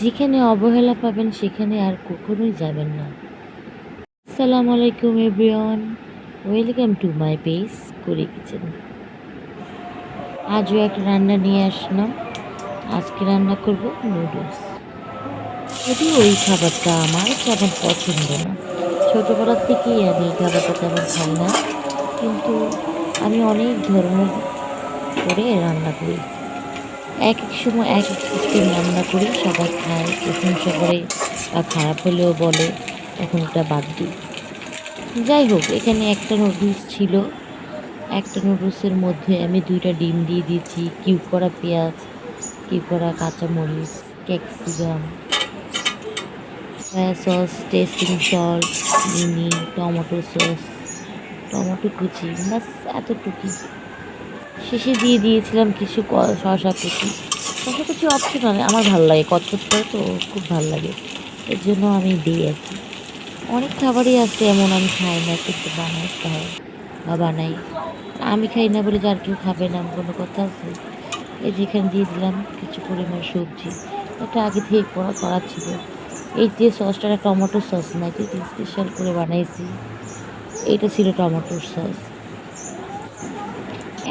যেখানে অবহেলা পাবেন সেখানে আর কখনোই যাবেন না। আসসালামু আলাইকুম everyone, welcome to my page কুড়ি কিচেন। আজও একটা রান্না নিয়ে আসলাম। আজকে রান্না করব নুডলস। যদিও ওই খাবারটা আমার তেমন পছন্দ না, ছোটোবেলা থেকেই আমি এই খাবারটা তেমন খাই না, কিন্তু আমি অনেক ধরনের করে রান্না করি। এক এক সময় এক এক সিস্টেম রান্না করি, সবাই খায়, প্রশংসা করে, বা খারাপ হলেও বলে, তখন ওটা বাদ দিই। যাই হোক, এখানে একটা নুডলস ছিল। একটা নুডলসের মধ্যে আমি 2টা ডিম দিয়ে দিয়েছি, কিউব করা পেঁয়াজ, কিউব করা কাঁচামরিচ, capsicum, soya sauce, testing salt, চিনি, টমেটো সস, টমেটো কুচি, ব্যাস এতটুকুই। শেষে দিয়ে দিয়েছিলাম কিছু শসা কুচি। শসা কুচি অপশনাল, আমার ভালো লাগে, কচকচ করে তো খুব ভালো লাগে, এর জন্য আমি দিই আর কি। অনেক খাবারই আছে এমন আমি খাই না, কিন্তু বানাতে হয় বা বানাই। আমি খাই না বলে যে আর কেউ খাবে না এমন কোনো কথা আছে? এই যেখানে দিয়ে দিলাম কিছু পরিমাণ সবজি, এটা আগে থেকে করা করা ছিল। এই যে সসটা টমেটোর সস না, এটা স্পেশাল করে বানাইছি। এইটা ছিল টমেটোর সস।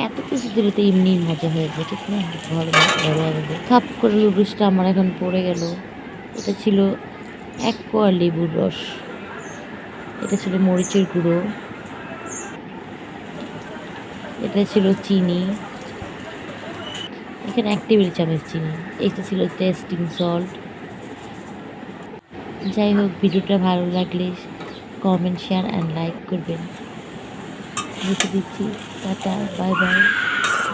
এত কিছু দিলে তো এমনি মজা হয়ে যায়, ঠিক না? ঘরোয়া খাপ করে নুডলসটা আমার এখন পড়ে গেল। এটা ছিল 1 কোয়া লেবুর রস, এটা ছিল মরিচের গুঁড়ো, এটা ছিল চিনি, এখানে 1 টেবিল চামচ চিনি, এটা ছিল টেস্টিং সল্ট। যাই হোক, ভিডিওটা ভালো লাগলে কমেন্ট, শেয়ার অ্যান্ড লাইক করবেন। রেখে দিচ্ছি, টাটা, বাই বাই,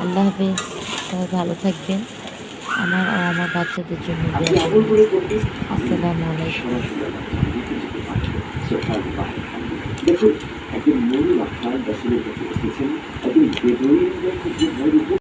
আল্লাহ হাফেজ। সবাই ভালো থাকবেন, আমার ও আমার বাচ্চাদের জন্য দোয়া করবেন। আসসালামু আলাইকুম। দেখুন, একজন মরু রাখার দশমের কাছে এসেছেন, একজন বেদুইন